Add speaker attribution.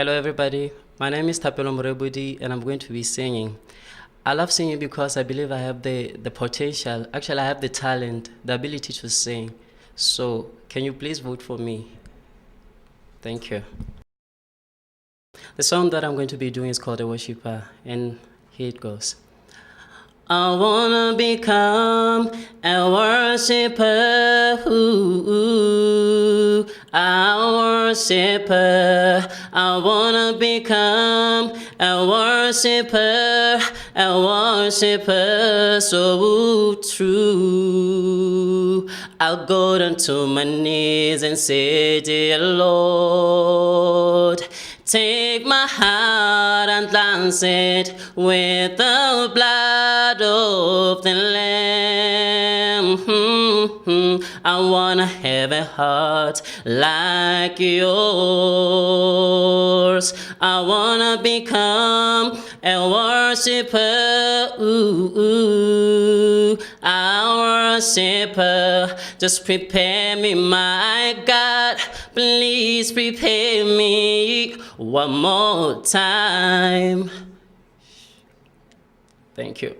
Speaker 1: Hello everybody, my name is Thapelo Morebodi and I'm going to be singing. I love singing because I believe I have the potential, actually I have the talent, the ability to sing. So can you please vote for me? Thank you. The song that I'm going to be doing is called The Worshipper, and here it goes. I wanna become a worshiper, a worshiper. I wanna become a worshiper so true. I'll go down to my knees and say, dear Lord, take my heart and cleanse it with the blood of the Lamb. I wanna have a heart like yours. I wanna become a worshiper, a worshiper. Just prepare me, my God. Please prepare me one more time. Thank you.